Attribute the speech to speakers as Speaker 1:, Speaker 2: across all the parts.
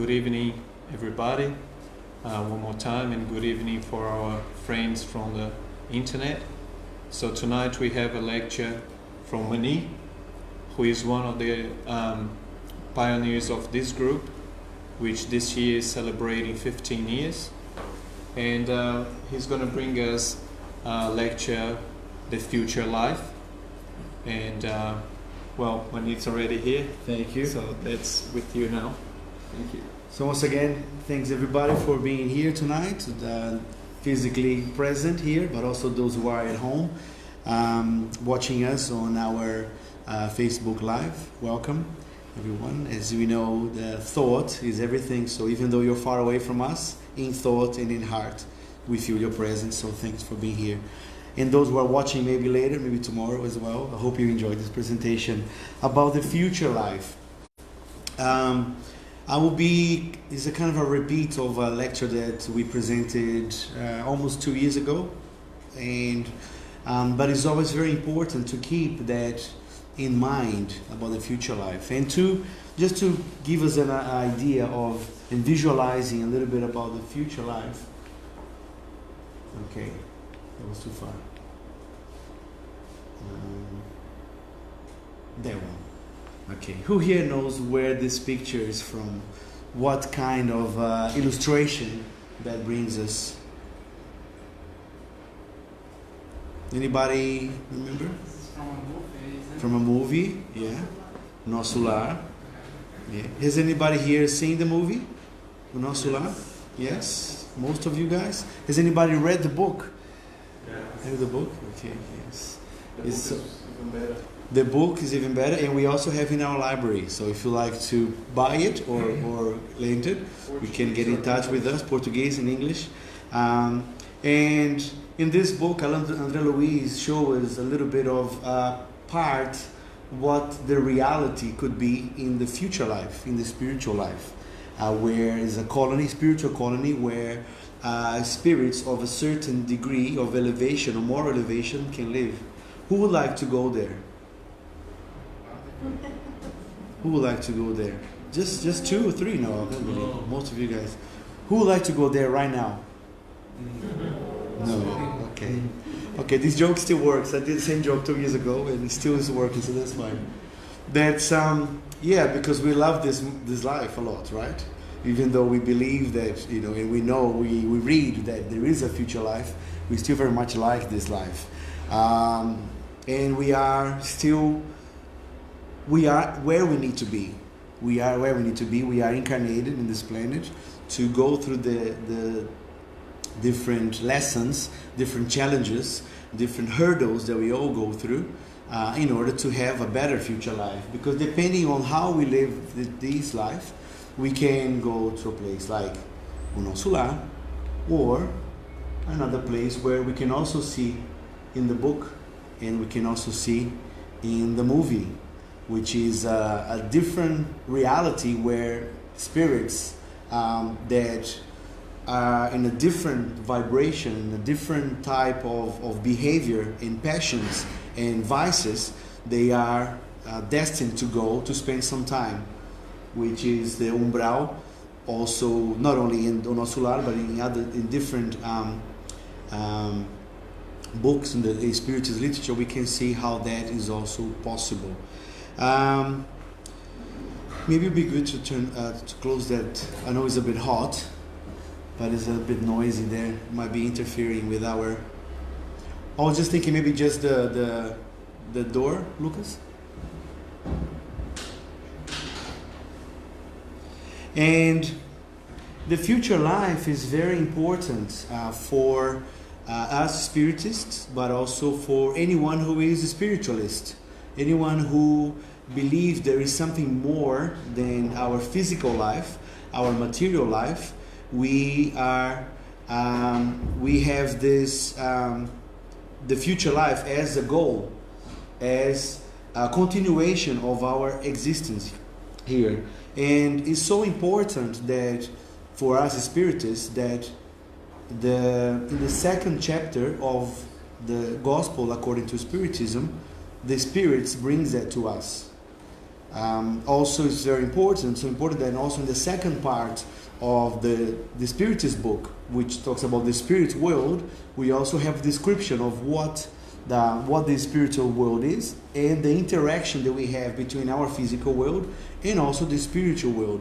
Speaker 1: good evening, everybody. One more time, and good evening for our friends from the internet. So tonight we have a lecture from Mani, who is one of the pioneers of this group, which this year is celebrating 15 years. And he's going to bring us a lecture, The Future Life. And well, Mani's already here.
Speaker 2: Thank you.
Speaker 1: So that's with you now. Thank you.
Speaker 2: So once again, thanks everybody for being here tonight, physically present here, but also those who are at home watching us on our Facebook Live. Welcome, everyone. As we know, the thought is everything. So even though you're far away from us, in thought and in heart, we feel your presence. So thanks for being here. And those who are watching maybe later, maybe tomorrow as well, I hope you enjoyed this presentation about the future life. It's a kind of a repeat of a lecture that we presented almost 2 years ago, and but it's always very important to keep that in mind about the future life, and just to give us an idea of and visualizing a little bit about the future life. Okay, that was too far. That one. Okay, who here knows where this picture is from? What kind of illustration that brings us? Anybody remember?
Speaker 3: This is from a movie, isn't it?
Speaker 2: From a movie, yeah. Nosso Lar. Yeah. Has anybody here seen the movie? Nosso Lar? Yes. Most of you guys. Has anybody read the book?
Speaker 1: Yeah.
Speaker 2: Read the book? Okay, yes.
Speaker 1: The book is even better.
Speaker 2: The book is even better, and we also have in our library. So if you like to buy it or lend it, you can get in touch with us, Portuguese and English. And in this book, André Luiz shows us a little bit of part what the reality could be in the future life, in the spiritual life, where is a colony, spiritual colony, where spirits of a certain degree of elevation or more elevation can live. Who would like to go there? Who would like to go there? Just 2 or 3? No, really. Most of you guys. Who would like to go there right now? No. Okay. Okay, this joke still works. I did the same joke 2 years ago, and it still is working, so that's fine. That's yeah, because we love this life a lot, right? Even though we believe that, and we know, we read that there is a future life, we still very much like this life. And we are where we need to be. We are where we need to be. We are incarnated in this planet to go through the different lessons, different challenges, different hurdles that we all go through in order to have a better future life. Because depending on how we live this life, we can go to a place like o nosso lar, or another place where we can also see in the book, and we can also see in the movie, which is a different reality where spirits that are in a different vibration, in a different type of behavior and passions and vices, they are destined to go to spend some time, which is the umbral, also not only in o nosso lar, but in different books in the spiritist literature, we can see how that is also possible. Maybe it'd be good to to close that. I know it's a bit hot, but it's a bit noisy there. It might be interfering with our. I was just thinking maybe just the door, Lucas. And the future life is very important for us spiritists, but also for anyone who is a spiritualist, anyone who believes there is something more than our physical life, our material life. We have this the future life as a goal, as a continuation of our existence here, and it's so important that for us spiritists that in the second chapter of the Gospel according to Spiritism, the spirits brings that to us. Also is very important. So important that also in the second part of the Spiritist book, which talks about the spirit world, we also have description of what the spiritual world is and the interaction that we have between our physical world and also the spiritual world.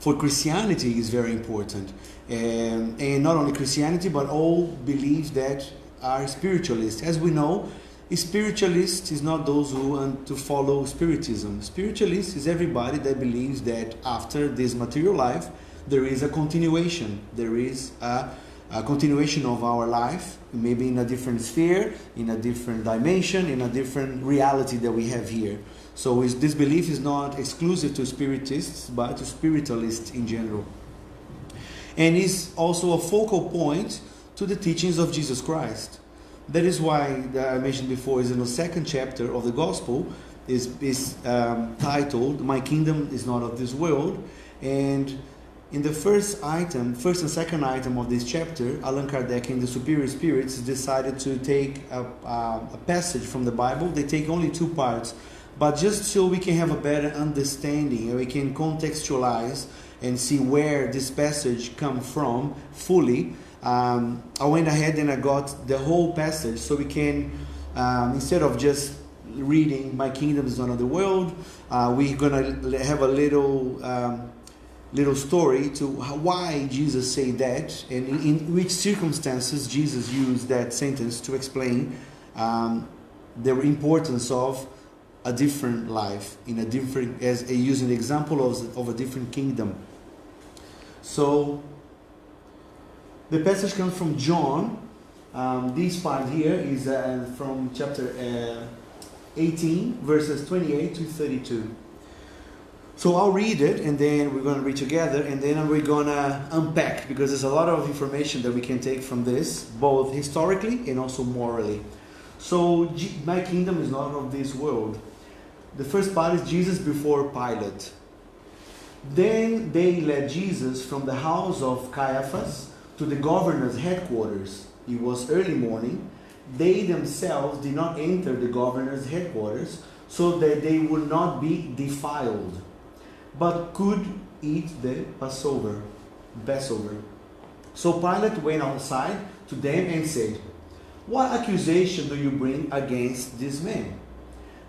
Speaker 2: For Christianity is very important, and not only Christianity but all beliefs that are spiritualists. As we know, a spiritualist is not those who want to follow spiritism. Spiritualist is everybody that believes that after this material life there is a continuation. There is a continuation of our life, maybe in a different sphere, in a different dimension, in a different reality that we have here. So this belief is not exclusive to spiritists, but to spiritualists in general. And is also a focal point to the teachings of Jesus Christ. That is why I mentioned before is in the second chapter of the Gospel is titled "My Kingdom is Not of This World," and in the first and second item of this chapter, Allan Kardec and the Superior Spirits decided to take a passage from the Bible. They take only two parts, but just so we can have a better understanding and we can contextualize and see where this passage comes from fully. I went ahead and I got the whole passage so we can, instead of just reading "My kingdom is not of the world," we're going to have a little story to why Jesus said that and in which circumstances Jesus used that sentence to explain the importance of a different life in a different, as using the example of a different kingdom. So the passage comes from John. This part here is from chapter 18, verses 28 to 32. So I'll read it, and then we're going to read together, and then we're going to unpack, because there's a lot of information that we can take from this, both historically and also morally. So, my kingdom is not of this world. The first part is Jesus before Pilate. Then they led Jesus from the house of Caiaphas to the governor's headquarters. It was early morning. They themselves did not enter the governor's headquarters, so that they would not be defiled, but could eat the Passover. So Pilate went outside to them and said, "What accusation do you bring against this man?"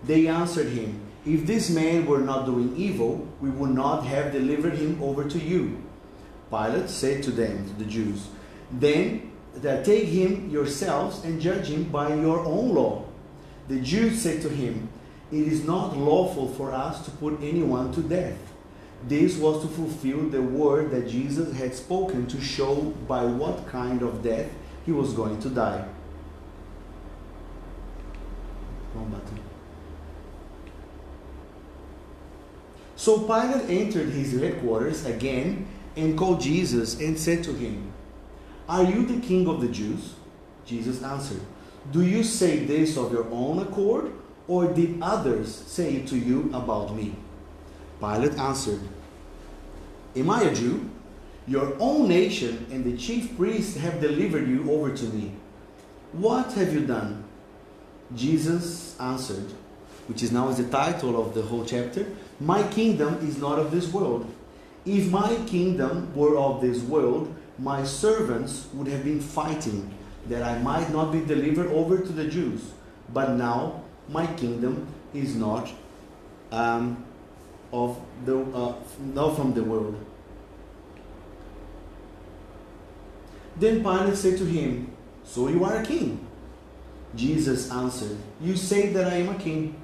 Speaker 2: They answered him, "If this man were not doing evil, we would not have delivered him over to you." Pilate said to them, to the Jews, "Then take him yourselves and judge him by your own law." The Jews said to him, "It is not lawful for us to put anyone to death." This was to fulfill the word that Jesus had spoken to show by what kind of death he was going to die. Wrong button. So Pilate entered his headquarters again and called Jesus and said to him, "Are you the king of the Jews?" Jesus answered, "Do you say this of your own accord, or did others say it to you about me?" Pilate answered, "Am I a Jew? Your own nation and the chief priests have delivered you over to me. What have you done?" Jesus answered, which is now is the title of the whole chapter, "My kingdom is not of this world. If my kingdom were of this world, my servants would have been fighting that I might not be delivered over to the Jews. But now my kingdom is not not from the world." Then Pilate said to him, "So you are a king?" Jesus answered, "You say that I am a king.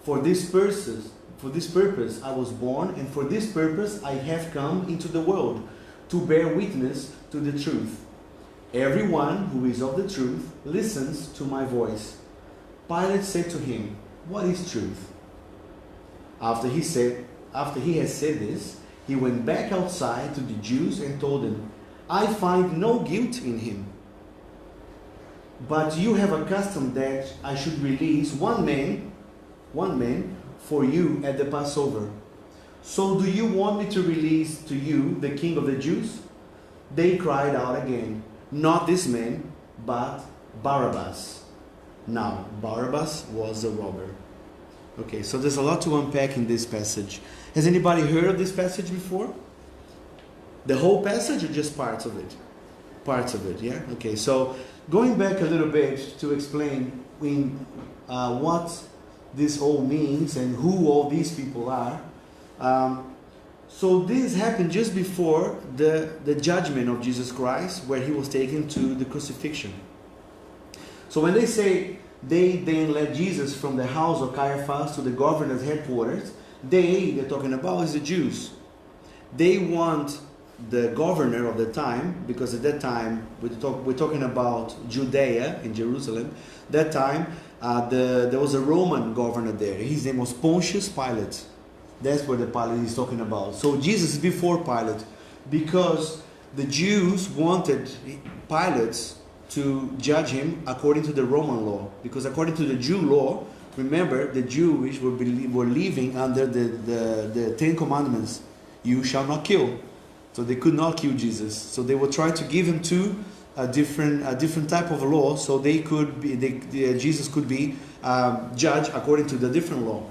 Speaker 2: For this purpose I was born, and for this purpose I have come into the world, to bear witness to the truth. Everyone who is of the truth listens to my voice." Pilate said to him, "What is truth?" After he had said this, he went back outside to the Jews and told them, "I find no guilt in him. But you have a custom that I should release one man for you at the Passover. So do you want me to release to you the king of the Jews?" They cried out again, "Not this man, but Barabbas." Now, Barabbas was a robber. Okay, so there's a lot to unpack in this passage. Has anybody heard of this passage before? The whole passage or just parts of it? Parts of it, yeah? Okay, so going back a little bit to explain what this all means and who all these people are. So this happened just before the judgment of Jesus Christ, where he was taken to the crucifixion. So when they say they then led Jesus from the house of Caiaphas to the governor's headquarters, they're talking about is the Jews. They want the governor of the time, because at that time we're talking about Judea in Jerusalem. That time there was a Roman governor there. His name was Pontius Pilate. That's what the Pilate is talking about. So Jesus is before Pilate, because the Jews wanted Pilate to judge him according to the Roman law. Because according to the Jew law, remember, the Jewish were living under the Ten Commandments. You shall not kill. So they could not kill Jesus. So they were trying to give him to a different type of law, so Jesus could be judged according to the different law.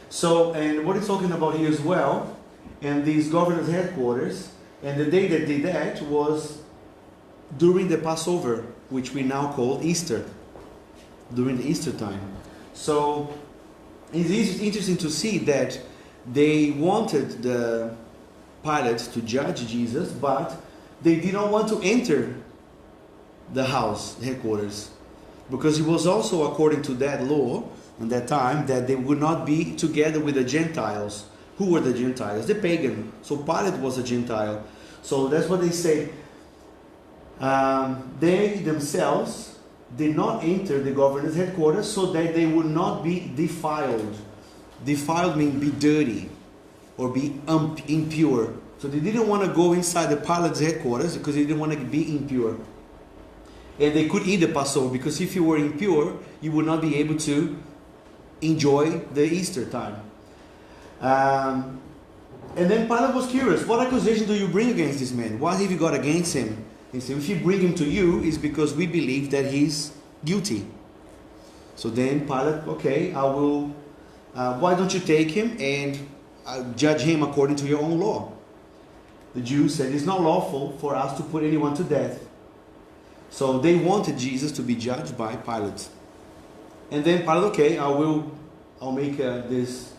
Speaker 2: So, and what he's talking about here as well, and these governor's headquarters, and the day that did that was during the Passover, which we now call Easter, during the Easter time. So it's interesting to see that they wanted the Pilate to judge Jesus, but they did not want to enter the house, headquarters, because it was also according to that law in that time that they would not be together with the Gentiles. Who were the Gentiles? The pagan. So Pilate was a Gentile. So that's what they say. They themselves did not enter the governor's headquarters so that they would not be defiled. Defiled means be dirty or be impure. So they didn't want to go inside the Pilate's headquarters because they didn't want to be impure. And they could eat the Passover, because if you were impure, you would not be able to enjoy the Easter time. And then Pilate was curious. What accusation do you bring against this man? What have you got against him? He said, if you bring him to you, it's because we believe that he's guilty. So then Pilate, okay, I will, why don't you take him and judge him according to your own law? The Jews said, it's not lawful for us to put anyone to death. So they wanted Jesus to be judged by Pilate. And then Pilate, okay, I'll make this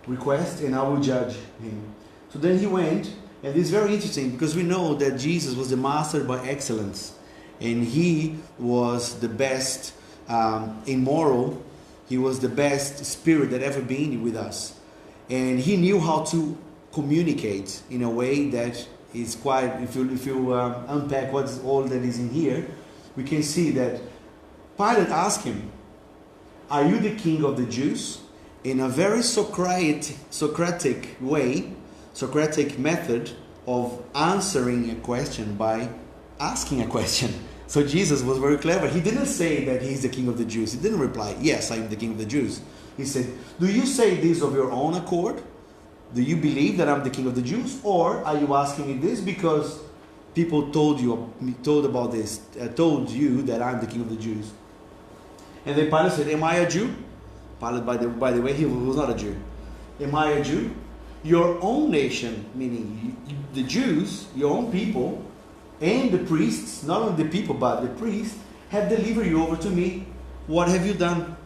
Speaker 2: request and I will judge him. So then he went, and it's very interesting because we know that Jesus was the master by excellence, and he was the best in moral. He was the best spirit that ever been with us, and he knew how to communicate in a way that is quite. If you unpack what's all that is in here, we can see that Pilate asked him, "Are you the king of the Jews?" In a very Socratic way, Socratic method of answering a question by asking a question. So Jesus was very clever. He didn't say that he's the king of the Jews. He didn't reply, "Yes, I am the king of the Jews." He said, "Do you say this of your own accord? Do you believe that I'm the king of the Jews? Or are you asking me this because people told you that I'm the king of the Jews?" And then Pilate said, "Am I a Jew?" Pilate, by the way, he was not a Jew. "Am I a Jew? Your own nation," meaning the Jews, your own people, and the priests, not only the people but the priests, have delivered you over to me. What have you done?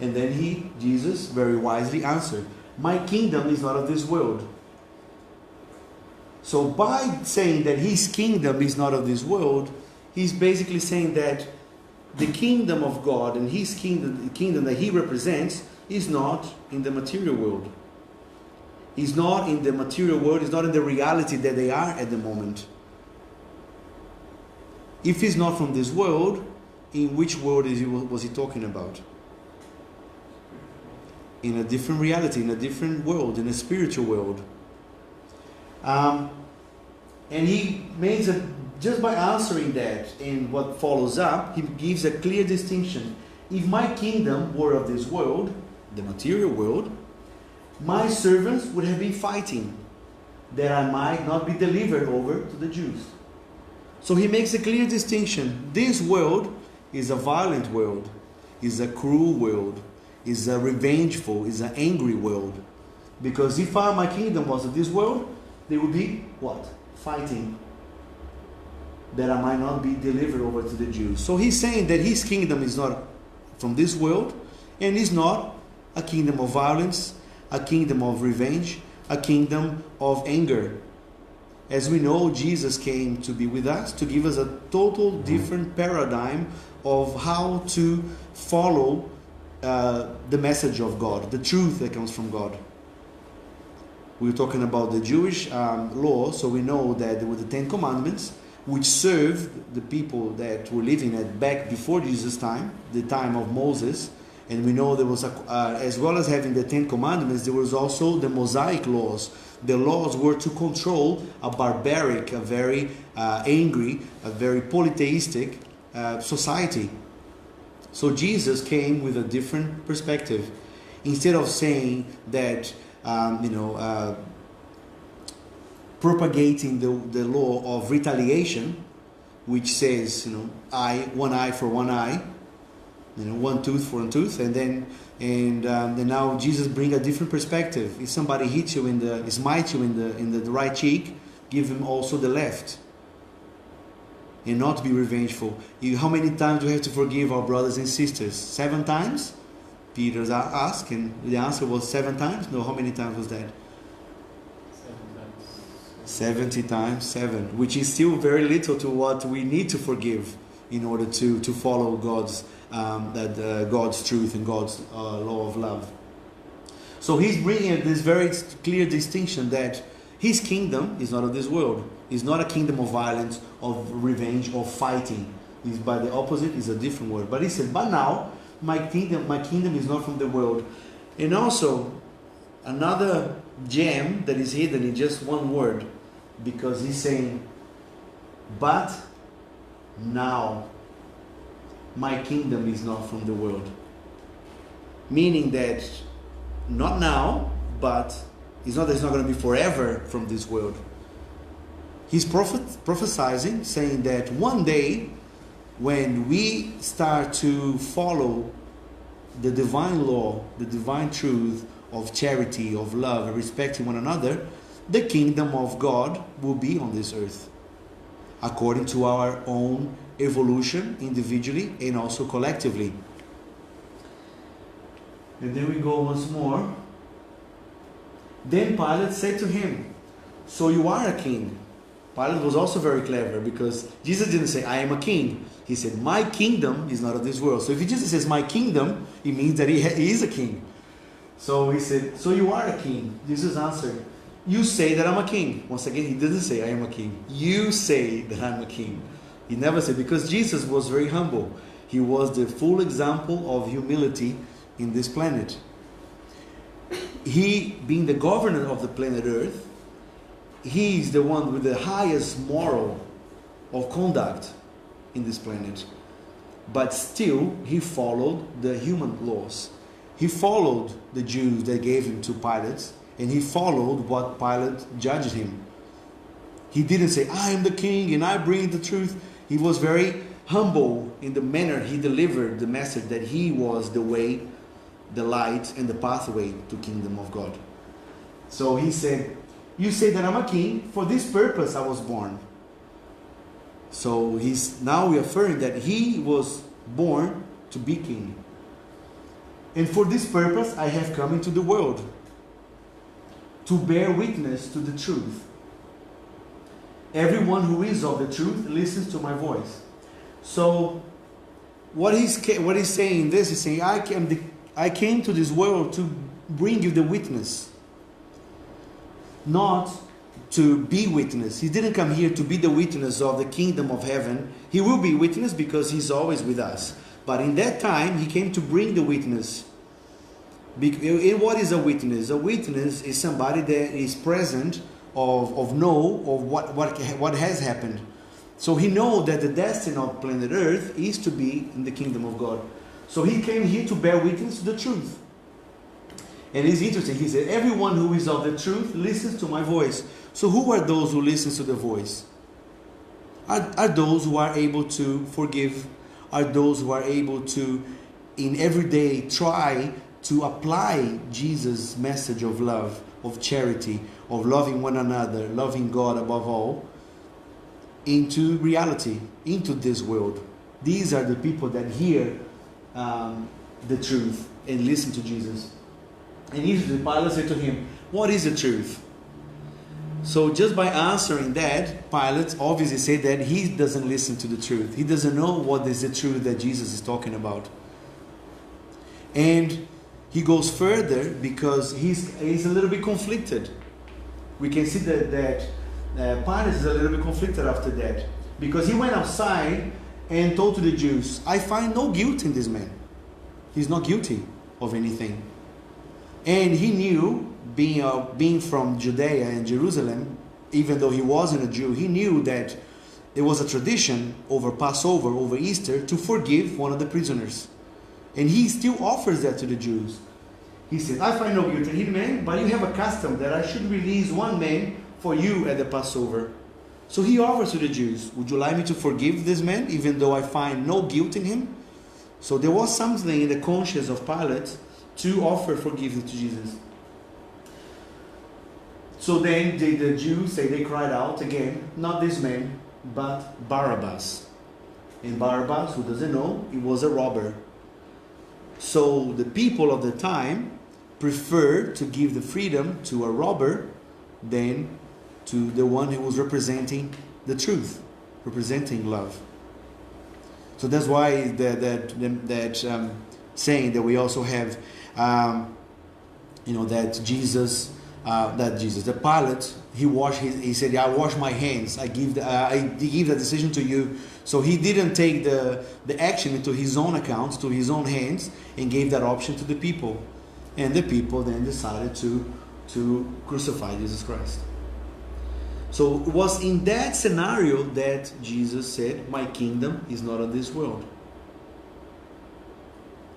Speaker 2: And then Jesus very wisely answered, "My kingdom is not of this world." So by saying that his kingdom is not of this world, he's basically saying that the kingdom of God and his kingdom, the kingdom that he represents, is not in the material world. He's not in the material world. He's not in the reality that they are at the moment. If he's not from this world, in which world was he talking about? In a different reality, in a different world, in a spiritual world. And he makes just by answering that and what follows up, he gives a clear distinction. If my kingdom were of this world, the material world, my servants would have been fighting that I might not be delivered over to the Jews. So he makes a clear distinction. This world is a violent world. is a cruel world, is a revengeful, is an angry world. Because if my kingdom was of this world, they would be what? Fighting. That I might not be delivered over to the Jews. So he's saying that his kingdom is not from this world, and is not a kingdom of violence, a kingdom of revenge, a kingdom of anger. As we know, Jesus came to be with us, to give us a total different paradigm of how to follow the message of God, the truth that comes from God. We're talking about the Jewish law, so we know that there were the Ten Commandments, which served the people that were living back before Jesus' time, the time of Moses. And we know there was, as well as having the Ten Commandments, there was also the Mosaic laws. The laws were to control a barbaric, a very angry, a very polytheistic society. So Jesus came with a different perspective. Instead of saying that, propagating the law of retaliation, which says, one eye for one eye, one tooth for one tooth, and then now Jesus bring a different perspective. If somebody hits you smites you in the right cheek, give him also the left, and not be revengeful. How many times do we have to forgive our brothers and sisters? 7 times? Peter asked, and the answer was 7 times. No, how many times was that? 70 times 7, which is still very little to what we need to forgive in order to follow God's truth and God's law of love. So he's bringing this very clear distinction that his kingdom is not of this world. It's not a kingdom of violence, of revenge, of fighting. It's by the opposite, is a different word. But he said, but now my kingdom is not from the world. And also another gem that is hidden in just one word, because he's saying, but now my kingdom is not from the world. Meaning that not now, but it's not going to be forever from this world. He's prophesying, saying that one day when we start to follow the divine law, the divine truth of charity, of love, and respecting one another, the kingdom of God will be on this earth, according to our own evolution, individually and also collectively. And then we go once more. Then Pilate said to him, so you are a king. Pilate was also very clever, because Jesus didn't say, I am a king. He said, my kingdom is not of this world. So if Jesus says my kingdom, it means that he is a king. So he said, so you are a king. Jesus answered, you say that I'm a king. Once again, he didn't say I am a king. You say that I'm a king. He never said, because Jesus was very humble. He was the full example of humility in this planet. He, being the governor of the planet Earth, he is the one with the highest moral of conduct in this planet. But still, he followed the human laws. He followed the Jews that gave him to Pilate, and he followed what Pilate judged him. He didn't say, I am the king and I bring the truth. He was very humble in the manner he delivered the message that he was the way, the light, and the pathway to kingdom of God. So he said, you say that I'm a king, for this purpose I was born. So he's now referring that he was born to be king. And for this purpose I have come into the world, to bear witness to the truth. Everyone who is of the truth listens to my voice. So what he's saying in this is saying, I came to this world to bring you the witness, not to be witness. He didn't come here to be the witness of the kingdom of heaven. He will be witness because he's always with us. But in that time, he came to bring the witness. And what is a witness? A witness is somebody that is present of what has happened. So he knows that the destiny of planet Earth is to be in the kingdom of God. So he came here to bear witness to the truth. And it's interesting. He said, everyone who is of the truth listens to my voice. So who are those who listen to the voice? Are those who are able to forgive? Are those who are able to in every day try to apply Jesus' message of love, of charity, of loving one another, loving God above all, into reality, into this world. These are the people that hear the truth and listen to Jesus. And usually Pilate said to him, what is the truth? So just by answering that, Pilate obviously said that he doesn't listen to the truth. He doesn't know what is the truth that Jesus is talking about. And he goes further because he's a little bit conflicted. We can see that Pilate is a little bit conflicted after that. Because he went outside and told to the Jews, I find no guilt in this man. He's not guilty of anything. And he knew, being from Judea and Jerusalem, even though he wasn't a Jew, he knew that there was a tradition over Passover, over Easter, to forgive one of the prisoners. And he still offers that to the Jews. He said, I find no guilt in him, man, but you have a custom that I should release one man for you at the Passover. So he offers to the Jews, would you like me to forgive this man, even though I find no guilt in him? So there was something in the conscience of Pilate to offer forgiveness to Jesus. So then the Jews they cried out again, not this man, but Barabbas. And Barabbas, who doesn't know, he was a robber. So the people of the time preferred to give the freedom to a robber than to the one who was representing the truth, representing love. So that's why that saying that we also have, that Pilate, he said, I wash my hands, I give the decision to you. So he didn't take the action into his own account, to his own hands, and gave that option to the people. And the people then decided to crucify Jesus Christ. So it was in that scenario that Jesus said, my kingdom is not of this world.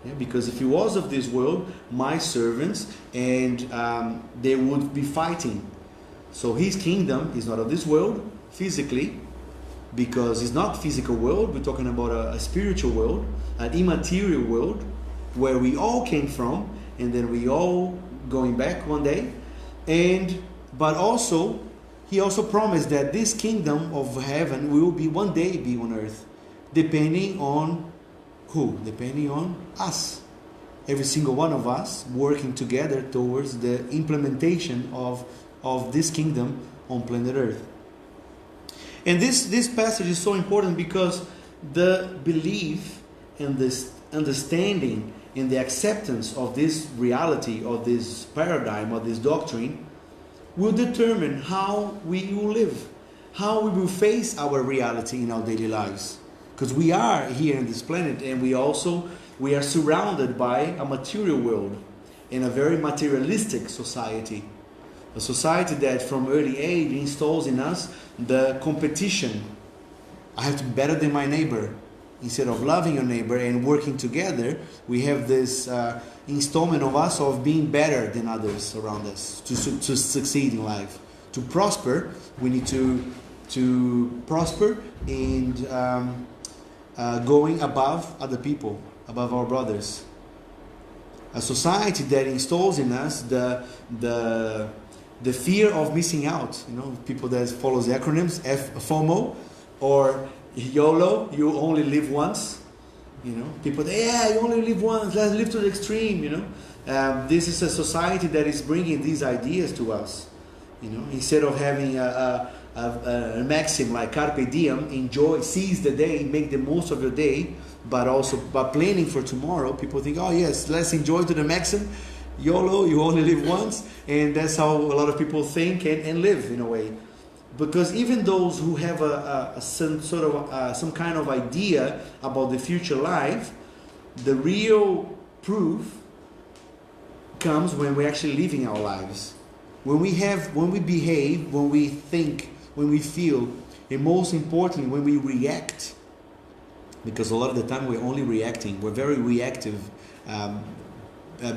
Speaker 2: Yeah, because if he was of this world, my servants, and they would be fighting. So his kingdom is not of this world, physically, because it's not physical world. We're talking about a spiritual world, an immaterial world, where we all came from, and then we all going back one day. But also, he also promised that this kingdom of heaven will be one day be on earth, depending on who? Depending on us. Every single one of us working together towards the implementation of this kingdom on planet Earth. And this passage is so important because the belief and this understanding and the acceptance of this reality, of this paradigm, of this doctrine, will determine how we will live, how we will face our reality in our daily lives. Because we are here in this planet, and we are surrounded by a material world in a very materialistic society. A society that from early age installs in us the competition. I have to be better than my neighbor. Instead of loving your neighbor and working together, we have this installment of us of being better than others around us to succeed in life. To prosper, we need to prosper and going above other people, above our brothers. A society that installs in us the fear of missing out. People that follows the acronyms, FOMO or YOLO, you only live once. People that, you only live once, let's live to the extreme. This is a society that is bringing these ideas to us. Instead of having a maxim like carpe diem, enjoy, seize the day, make the most of your day, but also by planning for tomorrow, people think, oh yes, let's enjoy to the maximum. YOLO, you only live once, and that's how a lot of people think and live in a way. Because even those who have some kind of idea about the future life, the real proof comes when we're actually living our lives. When we behave, when we think, when we feel, and most importantly, when we react. Because a lot of the time we're only reacting. We're very reactive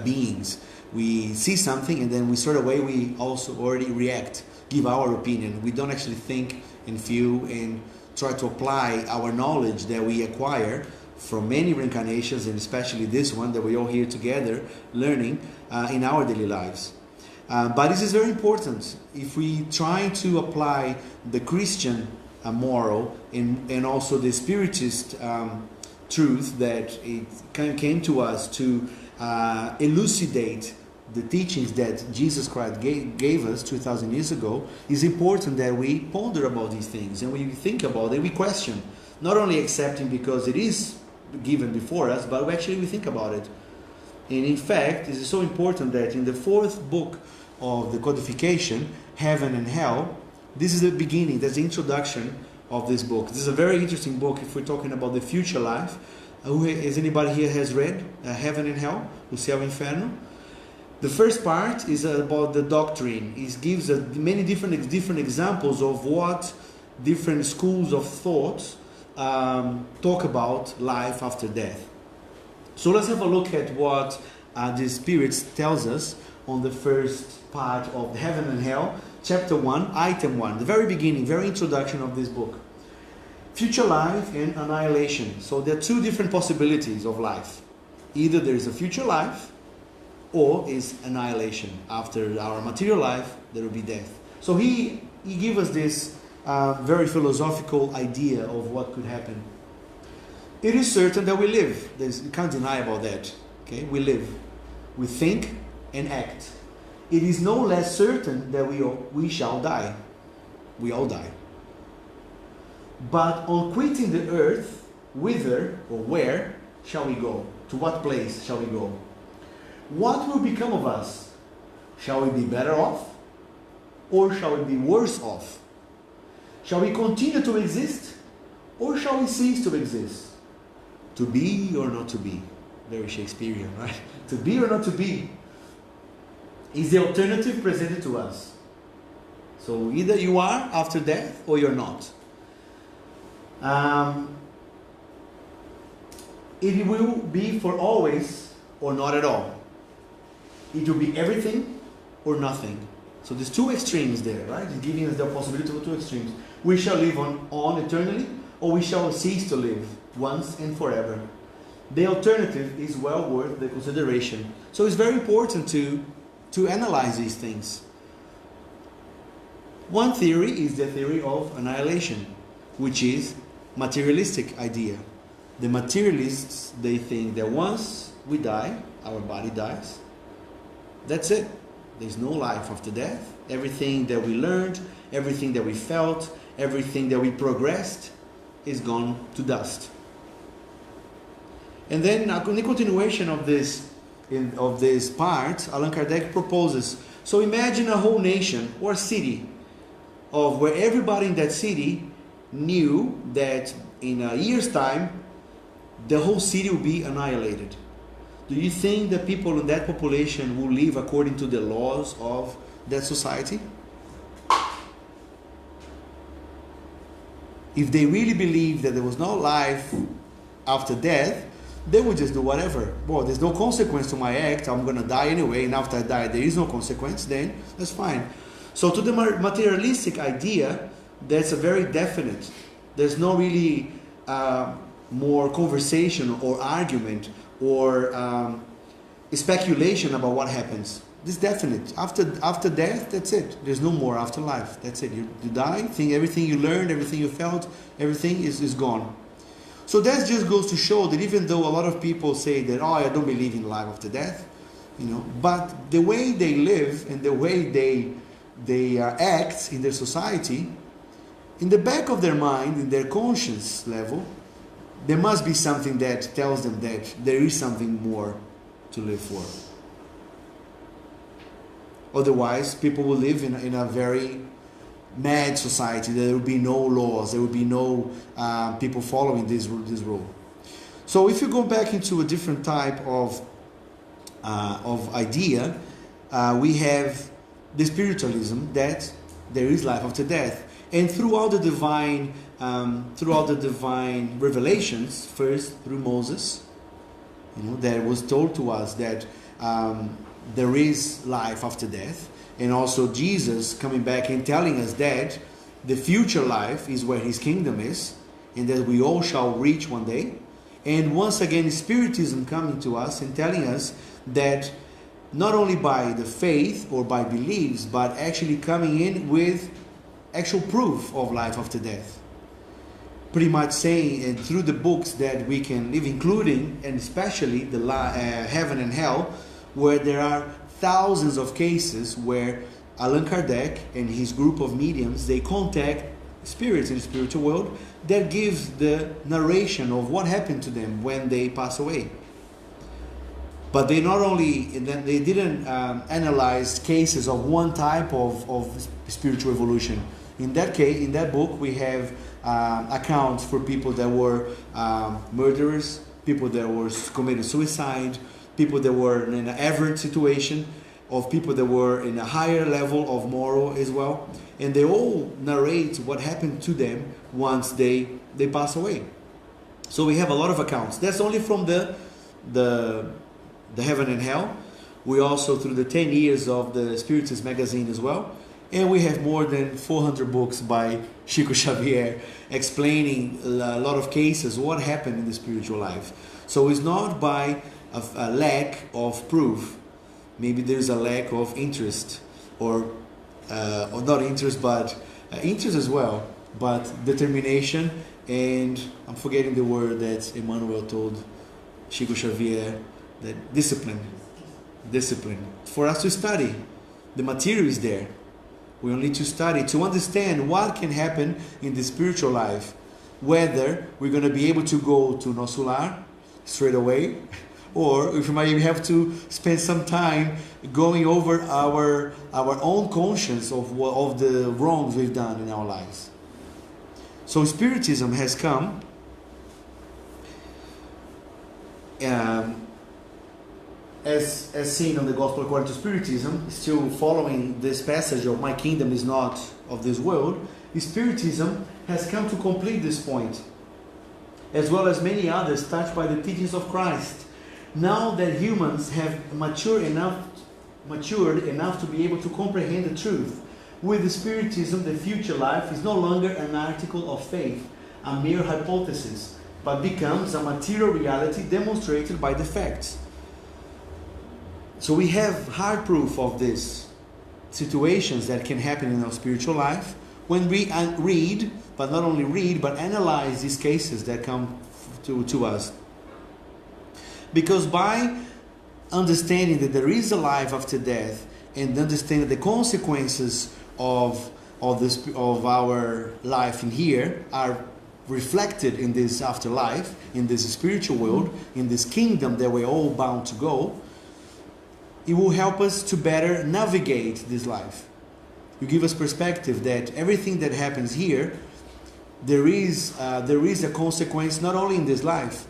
Speaker 2: beings. We see something and then we straight away we also already react, give our opinion. We don't actually think and feel and try to apply our knowledge that we acquire from many reincarnations, and especially this one that we're all here together learning in our daily lives. But this is very important. If we try to apply the Christian moral and also the Spiritist truth that it came to us to elucidate the teachings that Jesus Christ gave us 2,000 years ago, it's important that we ponder about these things and we think about it, we question. Not only accepting because it is given before us, but we think about it. And in fact, it is so important that in the 4th book of the codification, Heaven and Hell, this is the beginning, that's the introduction of this book. This is a very interesting book if we're talking about the future life. Is anybody here has read Heaven and Hell, O Céu e Inferno? The first part is about the doctrine. It gives many different examples of what different schools of thought talk about life after death. So let's have a look at what the Spirit tells us on the first part of Heaven and Hell, chapter 1, item 1, the very beginning, very introduction of this book. Future life and annihilation. So there are two different possibilities of life. Either there is a future life or is annihilation. After our material life, there will be death. So he gives us this very philosophical idea of what could happen. It is certain that we live. You can't deny about that. Okay, we live. We think and act. It is no less certain that we shall die. We all die. But on quitting the earth, whither or where shall we go? To what place shall we go? What will become of us? Shall we be better off? Or shall we be worse off? Shall we continue to exist? Or shall we cease to exist? To be or not to be? Very Shakespearean, right? To be or not to be is the alternative presented to us. So either you are after death or you're not. It will be for always or not at all. It will be everything or nothing. So there's two extremes there, right? It's giving us the possibility of two extremes. We shall live on eternally, or we shall cease to live once and forever. The alternative is well worth the consideration. So it's very important to analyze these things. One theory is the theory of annihilation, which is materialistic idea. The materialists, they think that once we die, our body dies, that's it. There's no life after death. Everything that we learned, everything that we felt, everything that we progressed is gone to dust. And then in the continuation of this part, Allan Kardec proposes, so imagine a whole nation or city of where everybody in that city knew that in a year's time the whole city will be annihilated. Do you think that people in that population will live according to the laws of that society? If they really believe that there was no life after death, they would just do whatever. Well, there's no consequence to my act, I'm going to die anyway, and after I die there is no consequence, then that's fine. So to the materialistic idea, that's a very definite. There's no really more conversation or argument or speculation about what happens. This is definite. After death, that's it. There's no more afterlife. That's it. You die, think everything you learned, everything you felt, everything is gone. So that just goes to show that even though a lot of people say that, oh, I don't believe in life after death, but the way they live and the way they act in their society, in the back of their mind, in their conscience level, there must be something that tells them that there is something more to live for. Otherwise, people will live in a very mad society. There will be no laws. There will be no people following this rule. So if you go back into a different type of idea, we have the spiritualism that there is life after death. And throughout the divine revelations, first through Moses, that was told to us that there is life after death, and also Jesus coming back and telling us that the future life is where His kingdom is, and that we all shall reach one day. And once again, Spiritism coming to us and telling us that not only by the faith or by beliefs, but actually coming in with actual proof of life after death. Pretty much saying, and through the books that we can live, including and especially the Heaven and Hell, where there are thousands of cases where Allan Kardec and his group of mediums, they contact spirits in the spiritual world that gives the narration of what happened to them when they pass away. But they not only, they didn't analyze cases of one type of spiritual evolution. In that case, in that book, we have accounts for people that were murderers, people that were committed suicide, people that were in an average situation, of people that were in a higher level of moral as well. And they all narrate what happened to them once they pass away. So we have a lot of accounts. That's only from the Heaven and Hell. We also, through the 10 years of the Spiritist magazine as well. And we have more than 400 books by Chico Xavier explaining a lot of cases, what happened in the spiritual life. So it's not by a lack of proof. Maybe there's a lack of interest, or not interest, but interest as well, but determination, and I'm forgetting the word that Emmanuel told Chico Xavier, that discipline. For us to study, the material is there. We only need to study to understand what can happen in the spiritual life, whether we're going to be able to go to Nosso Lar straight away, or if we might have to spend some time going over our own conscience of the wrongs we've done in our lives. So Spiritism has come as seen on the Gospel according to Spiritism, still following this passage of my kingdom is not of this world. Spiritism has come to complete this point, as well as many others touched by the teachings of Christ. Now that humans have matured enough to be able to comprehend the truth, with Spiritism, the future life is no longer an article of faith, a mere hypothesis, but becomes a material reality demonstrated by the facts. So we have hard proof of these situations that can happen in our spiritual life when we read, but not only read, but analyze these cases that come to us. Because by understanding that there is a life after death, and understanding the consequences of our life in here are reflected in this afterlife, in this spiritual world, in this kingdom that we're all bound to go, it will help us to better navigate this life. You give us perspective that everything that happens here, there is a consequence not only in this life.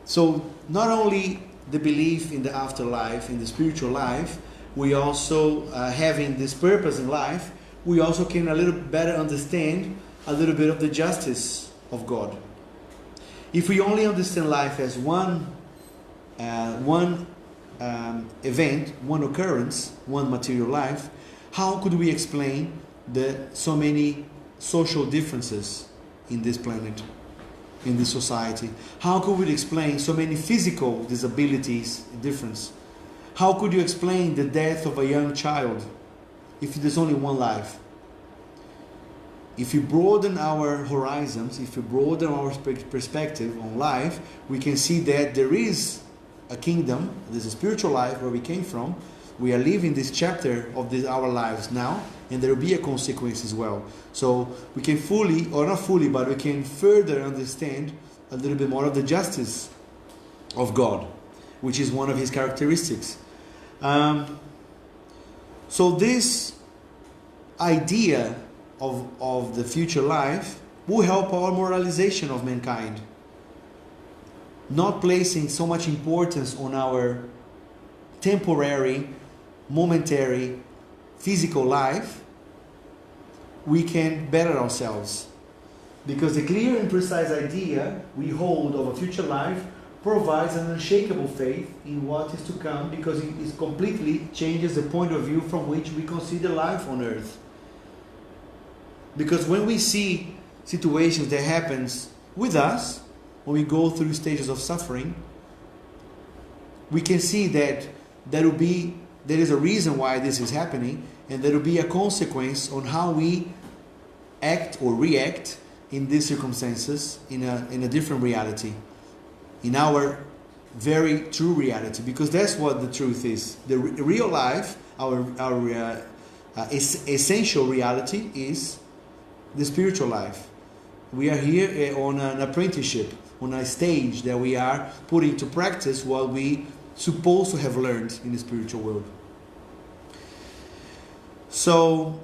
Speaker 2: So not only the belief in the afterlife, in the spiritual life, we also having this purpose in life, we also can a little better understand a little bit of the justice of God. If we only understand life as one event, one occurrence, one material life, how could we explain so many social differences in this planet, in this society? How could we explain so many physical disabilities, difference? How could you explain the death of a young child if there's only one life? If you broaden our horizons, if you broaden our perspective on life, we can see that there is a kingdom, there's a spiritual life where we came from. We are living this chapter of our lives now, and there will be a consequence as well. So we can fully, or not fully, but we can further understand a little bit more of the justice of God, which is one of His characteristics. So this idea of the future life will help our moralization of mankind. Not placing so much importance on our temporary, momentary, physical life, we can better ourselves. Because the clear and precise idea we hold of a future life provides an unshakable faith in what is to come, because it completely changes the point of view from which we consider life on earth. Because when we see situations that happens with us, when we go through stages of suffering, we can see that there is a reason why this is happening, and there will be a consequence on how we act or react in these circumstances in a different reality, in our very true reality, because that's what the truth is. The real life, our essential reality is the spiritual life. We are here on an apprenticeship, on a stage that we are putting into practice what we supposed to have learned in the spiritual world. So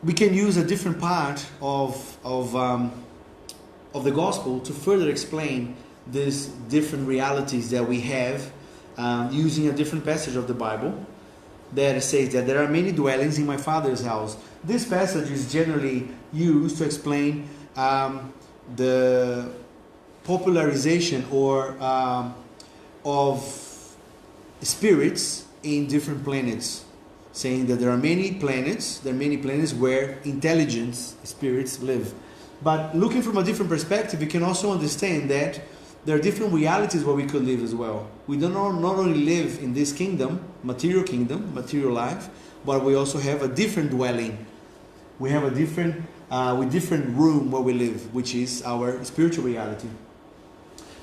Speaker 2: we can use a different part of the gospel to further explain these different realities that we have, using a different passage of the Bible that says that there are many dwellings in my Father's house. This passage is generally used to explain the popularization of spirits in different planets, saying that there are many planets where intelligent spirits live. But looking from a different perspective, you can also understand that there are different realities where we could live as well. We don't not only live in this kingdom, material life, but we also have a different dwelling. We have a different room where we live, which is our spiritual reality.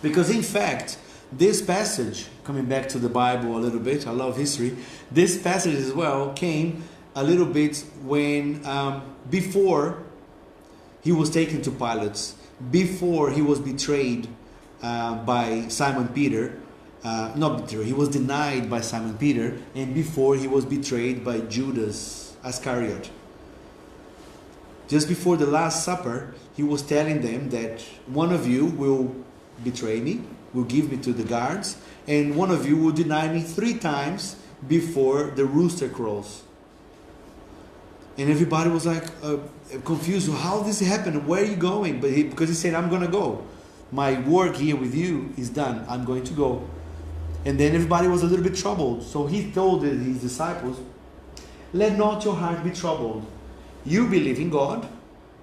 Speaker 2: Because in fact, this passage, coming back to the Bible a little bit, I love history, this passage as well came a little bit when, before he was taken to Pilate, before he was betrayed by Simon Peter, he was denied by Simon Peter, and before he was betrayed by Judas Iscariot. Just before the Last Supper, he was telling them that one of you will betray me, will give me to the guards, and one of you will deny me 3 times before the rooster crows. And everybody was like confused. How this happened? Where are you going? Because he said, I'm going to go. My work here with you is done. I'm going to go. And then everybody was a little bit troubled. So he told his disciples, let not your heart be troubled. You believe in God.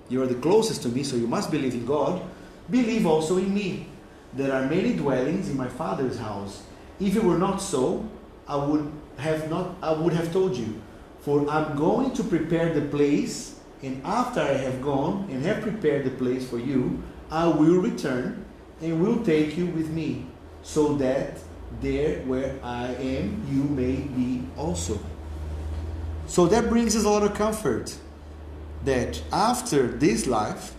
Speaker 2: You are the closest to me, so you must believe in God. Believe also in me. There are many dwellings in my Father's house. If it were not so, I would have told you. For I'm going to prepare the place, and after I have gone and have prepared the place for you, I will return and will take you with me, so that there where I am, you may be also. So that brings us a lot of comfort, that after this life,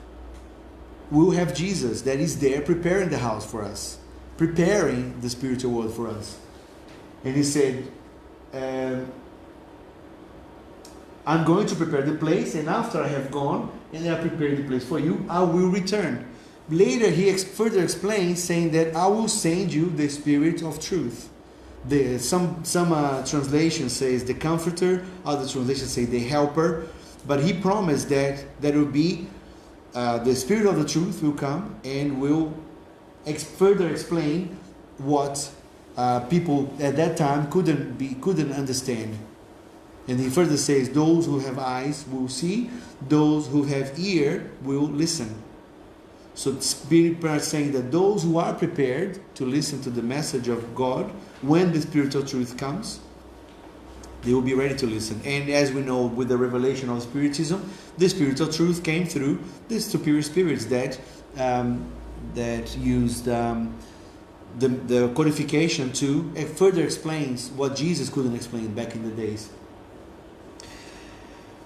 Speaker 2: we'll have Jesus that is there preparing the house for us, preparing the spiritual world for us. And he said, I'm going to prepare the place, and after I have gone and I prepared the place for you, I will return. Later he further explains, saying that I will send you the Spirit of truth. Some translation says the Comforter, other translations say the Helper, but he promised that there will be the Spirit of the truth will come and will further explain what people at that time couldn't understand. And he further says, those who have eyes will see, those who have ear will listen. So Spirit is saying that those who are prepared to listen to the message of God when the spiritual truth comes, they will be ready to listen. And as we know, with the revelation of Spiritism, the spiritual truth came through the superior spirits that used the codification to further explains what Jesus couldn't explain back in the days.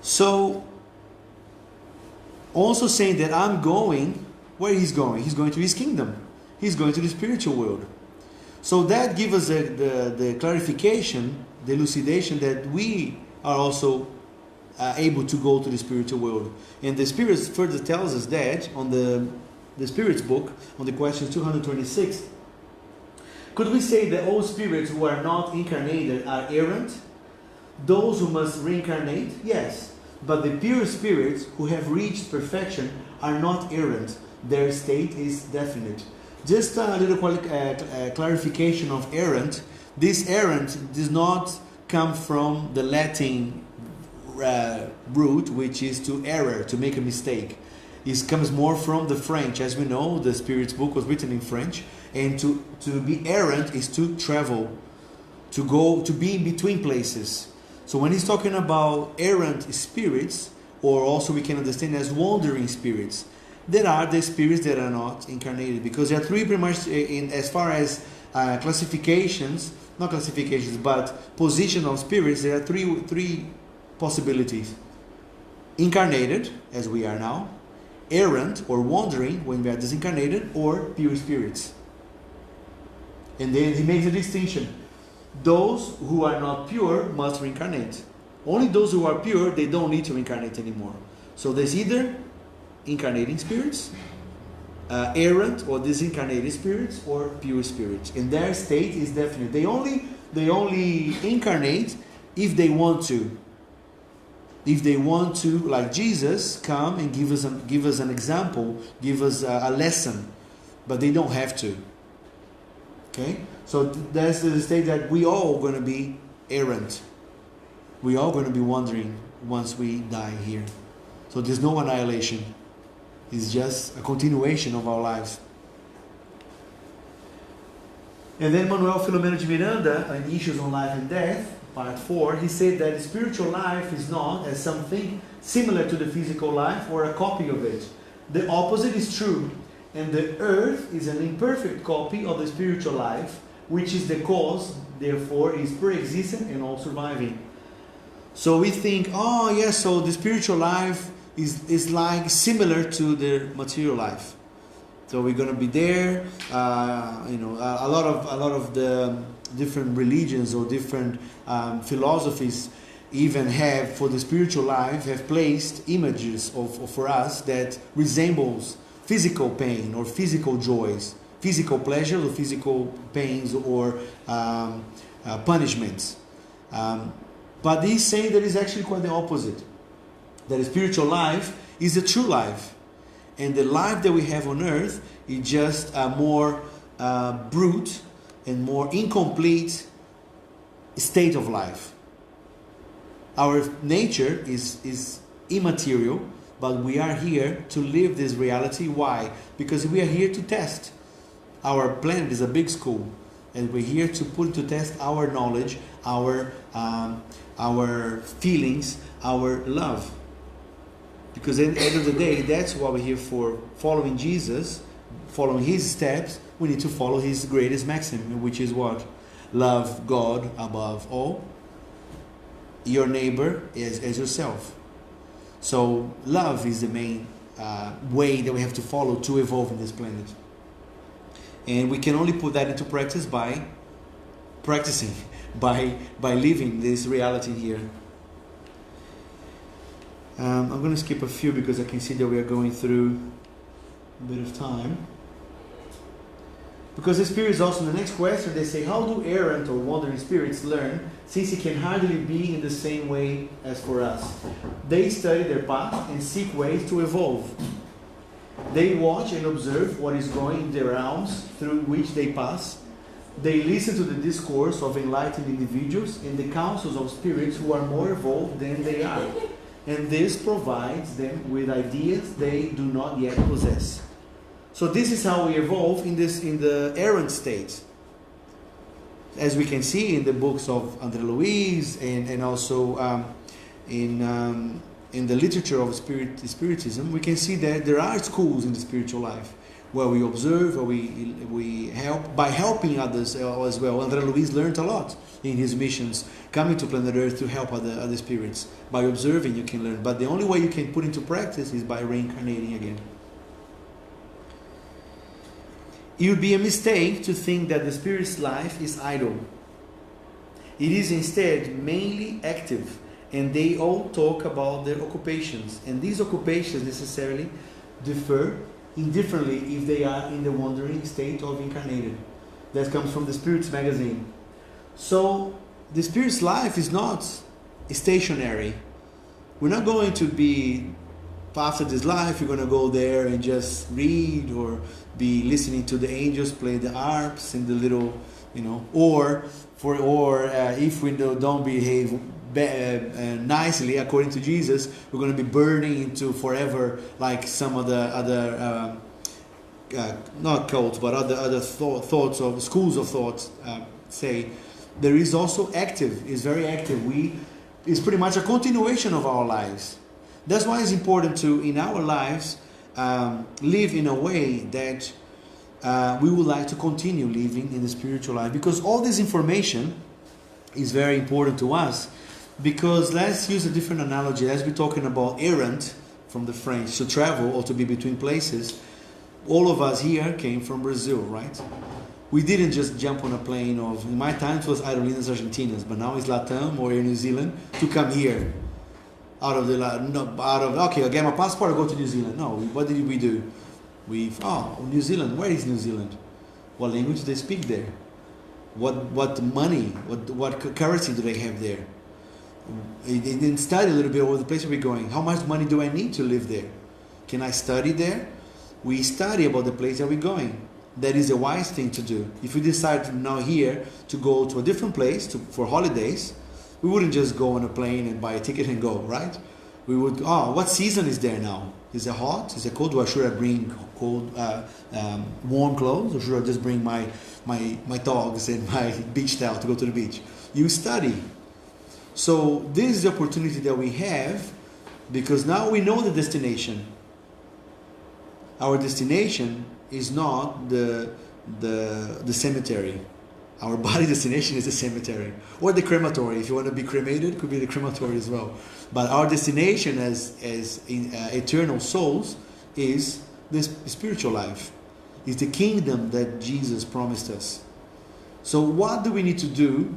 Speaker 2: So, also saying that I'm going, where he's going? He's going to his kingdom. He's going to the spiritual world. So that gives us the clarification, the elucidation that we are also able to go to the spiritual world. And the Spirit further tells us that on the Spirit's book, on the question 226, could we say that all spirits who are not incarnated are errant? Those who must reincarnate? Yes. But the pure spirits who have reached perfection are not errant. Their state is definite. Just a little clarification of errant. This errant does not come from the Latin root, which is to error, to make a mistake. comes more from the French. As we know, the Spirit's book was written in French, and to be errant is to travel, to go, to be in between places. So when he's talking about errant spirits, or also we can understand as wandering spirits, there are the spirits that are not incarnated, because there are three pretty much in as far as classifications, not classifications, but position of spirits. There are three possibilities: incarnated, as we are now; errant or wandering, when we are disincarnated; or pure spirits. And then he makes a distinction: those who are not pure must reincarnate. Only those who are pure, they don't need to reincarnate anymore. So there's either incarnating spirits, errant or disincarnated spirits, or pure spirits. And their state is definite. They only incarnate if they want to. If they want to, like Jesus, come and give us an example, give us a lesson, but they don't have to. Okay, so that's the state that we all going to be errant. We all going to be wandering once we die here. So there's no annihilation. It's just a continuation of our lives. And then Manuel Filomeno de Miranda, in Issues on Life and Death, part 4, he said that spiritual life is not as something similar to the physical life or a copy of it. The opposite is true, and the earth is an imperfect copy of the spiritual life, which is the cause, therefore, is pre-existent and all surviving. So we think, oh yes, so the spiritual life is like similar to the material life. So we're going to be there. A lot of the different religions or different philosophies even have, for the spiritual life, have placed images of for us that resembles physical pain or physical joys, physical pleasures or physical pains or punishments. But he's saying that it's actually quite the opposite. That a spiritual life is a true life. And the life that we have on earth is just a more brute and more incomplete state of life. Our nature is immaterial, but we are here to live this reality. Why? Because we are here to test. Our planet is a big school, and we're here to put to test our knowledge, our feelings, our love. Because at the end of the day, that's what we're here for. Following Jesus, following his steps, we need to follow his greatest maxim, which is what? Love God above all, your neighbor as yourself. So love is the main way that we have to follow to evolve in this planet. And we can only put that into practice by practicing, by living this reality here. I'm going to skip a few because I can see that we are going through a bit of time. Because the spirit is also in the next question. They say, how do errant or wandering spirits learn, since it can hardly be in the same way as for us? They study their path and seek ways to evolve. They watch and observe what is going in the realms through which they pass. They listen to the discourse of enlightened individuals and the counsels of spirits who are more evolved than they are. And this provides them with ideas they do not yet possess. So this is how we evolve in the errant state. As we can see in the books of André Luiz and also in the literature of spiritism, we can see that there are schools in the spiritual life where we observe, where we help, by helping others as well. André Luiz learned a lot in his missions, coming to planet Earth to help other spirits. By observing you can learn, but the only way you can put into practice is by reincarnating again. It would be a mistake to think that the spirit's life is idle. It is instead mainly active, and they all talk about their occupations, and these occupations necessarily differ indifferently if they are in the wandering state of incarnated. That comes from the Spirits magazine. So the spirit's life is not stationary. We're not going to be, after this life, you're going to go there and just read or be listening to the angels play the harps and the little or if we don't behave nicely according to Jesus, we're going to be burning into forever, like some of the other not cults, but other thoughts of schools of thought say. There is also active, is very active. It's pretty much a continuation of our lives. That's why it's important to, in our lives, live in a way that we would like to continue living in the spiritual life, because all this information is very important to us. Because let's use a different analogy. Let's be talking about errant, from the French, to travel or to be between places. All of us here came from Brazil, right? We didn't just jump on a plane in my time it was Aerolíneas Argentinas, but now it's Latam or Air New Zealand, to come here. Okay, I get my passport, I go to New Zealand. No, what did we do? New Zealand, where is New Zealand? What language do they speak there? What money, what currency do they have there? Then study a little bit over the place we're going. How much money do I need to live there? Can I study there? We study about the place that we're going. That is a wise thing to do. If we decide now here to go to a different place for holidays, we wouldn't just go on a plane and buy a ticket and go, right? We would, what season is there now? Is it hot? Is it cold? Or should I bring warm clothes? Or should I just bring my dogs and my beach towel to go to the beach? You study. So this is the opportunity that we have, because now we know the destination. Our destination is not the cemetery. Our body destination is the cemetery, or the crematory. If you want to be cremated, it could be the crematory as well. But our destination as eternal souls is the spiritual life, is the kingdom that Jesus promised us. So what do we need to do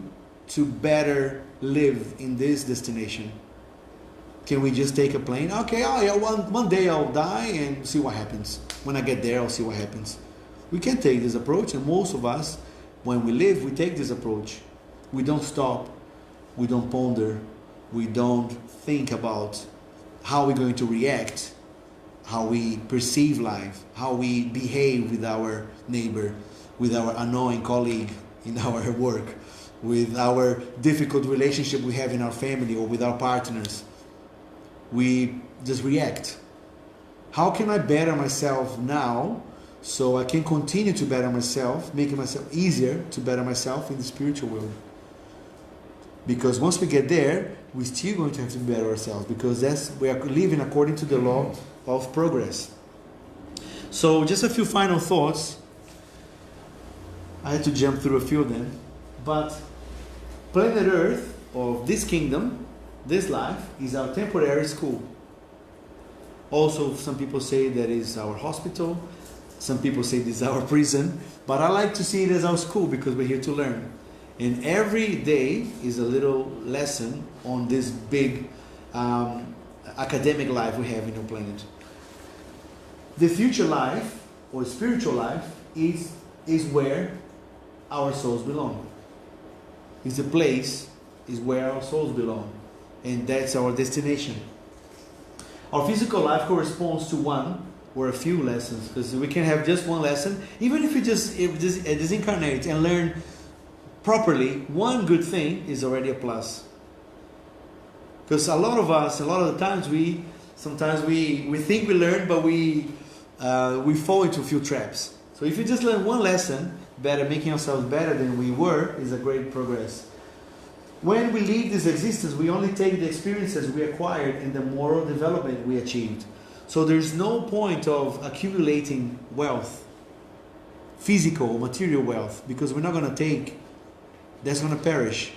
Speaker 2: to better live in this destination? Can we just take a plane? Okay, one day I'll die and see what happens. When I get there, I'll see what happens. We can take this approach, and most of us, when we live, we take this approach. We don't stop. We don't ponder. We don't think about how we're going to react, how we perceive life, how we behave with our neighbor, with our annoying colleague in our work, with our difficult relationship we have in our family or with our partners. We just react. How can I better myself now so I can continue to better myself, making myself easier to better myself in the spiritual world? Because once we get there, we're still going to have to better ourselves, because we are living according to the law of progress. So just a few final thoughts. I had to jump through a few of them. But planet Earth, of this kingdom, this life, is our temporary school. Also, some people say that is our hospital. Some people say this is our prison. But I like to see it as our school, because we're here to learn. And every day is a little lesson on this big academic life we have in our planet. The future life, or spiritual life, is where our souls belong. It's the place, is where our souls belong. And that's our destination. Our physical life corresponds to one or a few lessons, because we can have just one lesson. Even if we just disincarnate and learn properly, one good thing is already a plus. Because a lot of us, a lot of the times, we think we learn, but we fall into a few traps. So if you just learn one lesson, better, making ourselves better than we were, is a great progress. When we leave this existence, we only take the experiences we acquired and the moral development we achieved. So there's no point of accumulating wealth, physical, material wealth, because we're not going to take. That's going to perish.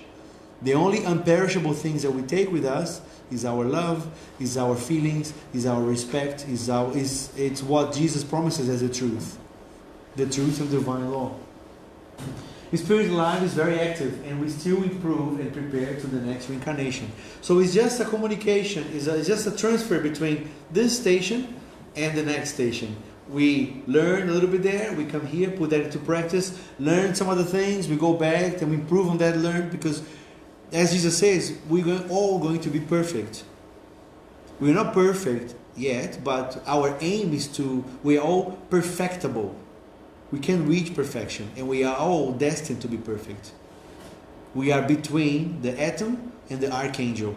Speaker 2: The only unperishable things that we take with us is our love, is our feelings, is our respect, it's what Jesus promises as the truth of divine law. The spiritual life is very active, and we still improve and prepare to the next reincarnation. So it's just a communication, it's just a transfer between this station and the next station. We learn a little bit there, we come here, put that into practice, learn some other things, we go back and we improve on that learn, because as Jesus says, we're all going to be perfect. We're not perfect yet, but our aim is we are all perfectable. We can reach perfection, and we are all destined to be perfect. We are between the atom and the archangel.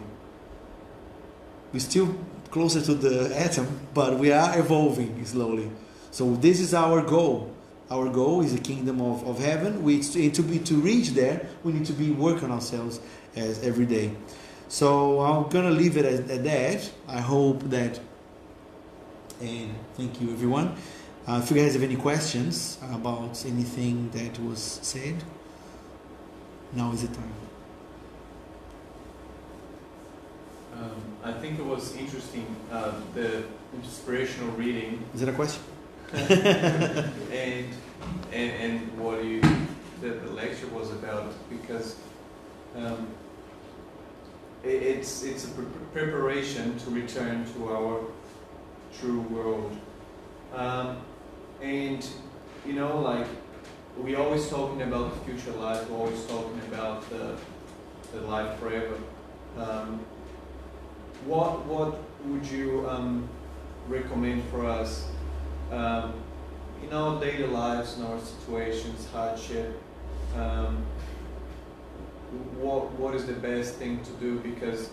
Speaker 2: We're still closer to the atom, but we are evolving slowly. So this is our goal. Our goal is the kingdom of heaven. To reach there, we need to be working on ourselves as every day. So I'm gonna leave it at that. I hope that, and thank you everyone. If you guys have any questions about anything that was said, now is the time.
Speaker 1: I think it was interesting, the inspirational reading.
Speaker 2: Is that a question?
Speaker 1: and what the lecture was about, because it's a preparation to return to our true world, and like we're always talking about the future life, we're always talking about the life forever. What would you recommend for us in our daily lives, in our situations, hardship? What is the best thing to do? Because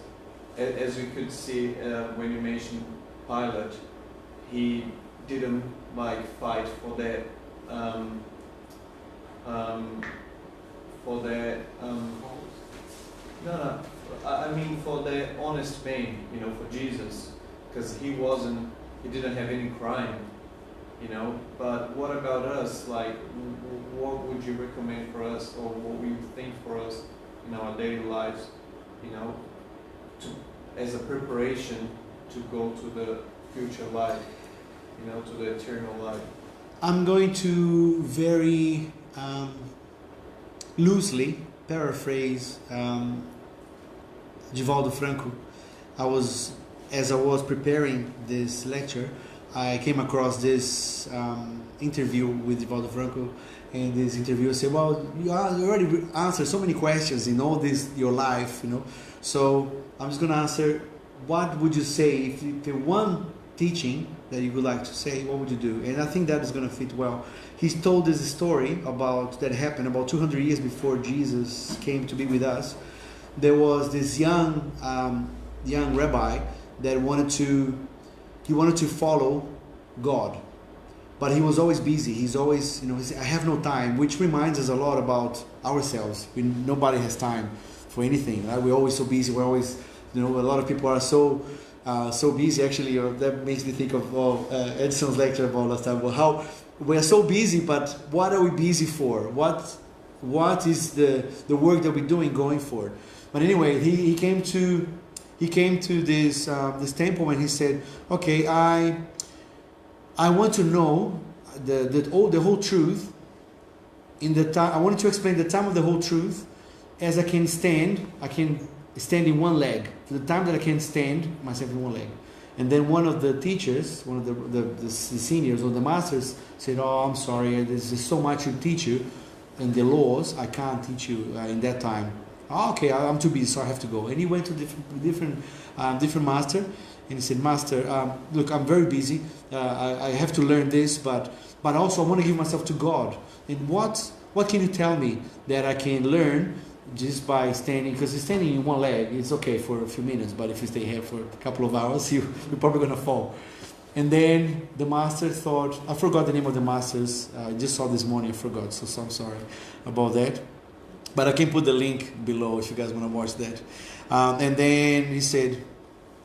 Speaker 1: as we could see when you mentioned Pilate, he didn't fight for that no, I mean for the honest man, for Jesus, because he didn't have any crime, but what about us? Like, what would you recommend for us, or what would you think for us in our daily lives, as a preparation to go to the future life, to the eternal life?
Speaker 2: I'm going to very loosely paraphrase Divaldo Franco. As I was preparing this lecture, I came across this interview with Divaldo Franco, and this interviewer said, "Well, you already answered so many questions in all this your life, So I'm just going to answer. What would you say if the one teaching that you would like to say? What would you do?" And I think that is going to fit well. He's told this story that happened about 200 years before Jesus came to be with us. There was this young rabbi that wanted to follow God, but he was always busy. He's always, he said, "I have no time," which reminds us a lot about ourselves. Nobody has time for anything, right? We're always so busy. We're always, a lot of people are so busy. Actually, that makes me think of Edison's lecture about last time. Well, how we are so busy, but what are we busy for? What is the work that we're doing going forward? But anyway, he came to this temple, and he said, "Okay, I want to know the whole truth. I wanted to explain the time of the whole truth as I can stand. I can stand in one leg, for the time that I can stand myself in one leg." And then one of the teachers, one of the seniors or the masters said, "Oh, I'm sorry, there's just so much to teach you, and the laws, I can't teach you in that time." "Oh, okay, I'm too busy, so I have to go." And he went to different master, and he said, "Master, look, I'm very busy. I have to learn this, but also I want to give myself to God. And what can you tell me that I can learn just by standing?" Because standing in one leg, it's okay for a few minutes, but if you stay here for a couple of hours, you're probably going to fall. And then the master thought, I forgot the name of the masters. I just saw this morning, I forgot, so I'm sorry about that. But I can put the link below if you guys want to watch that. And then he said,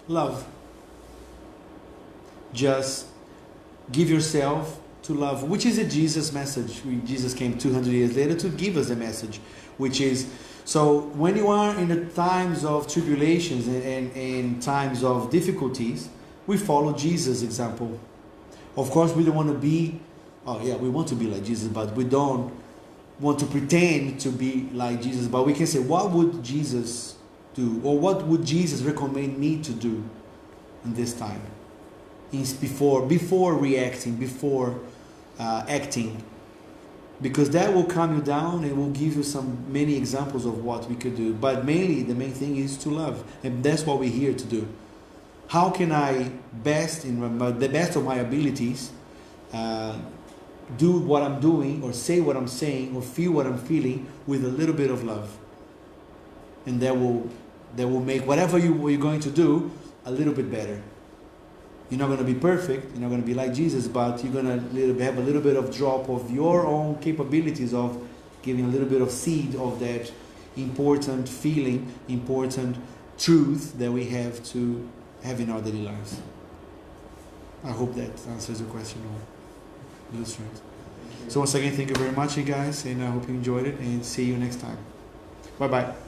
Speaker 2: "Love. Just give yourself to love," which is a Jesus message. Jesus came 200 years later to give us a message, which is, so when you are in the times of tribulations and times of difficulties, we follow Jesus' example. Of course, we don't want to be, we want to be like Jesus, but we don't want to pretend to be like Jesus. But we can say, what would Jesus do? Or what would Jesus recommend me to do in this time? Before reacting, before acting. Because that will calm you down and will give you many examples of what we could do. But mainly, the main thing is to love. And that's what we're here to do. How can I the best of my abilities, do what I'm doing or say what I'm saying or feel what I'm feeling with a little bit of love. And that will make whatever you're going to do a little bit better. You're not going to be perfect, you're not going to be like Jesus, but you're going to have a little bit of drop of your own capabilities of giving a little bit of seed of that important feeling, important truth that we have to have in our daily lives. I hope that answers your question or illustrates. So once again, thank you very much, you guys, and I hope you enjoyed it, and see you next time. Bye-bye.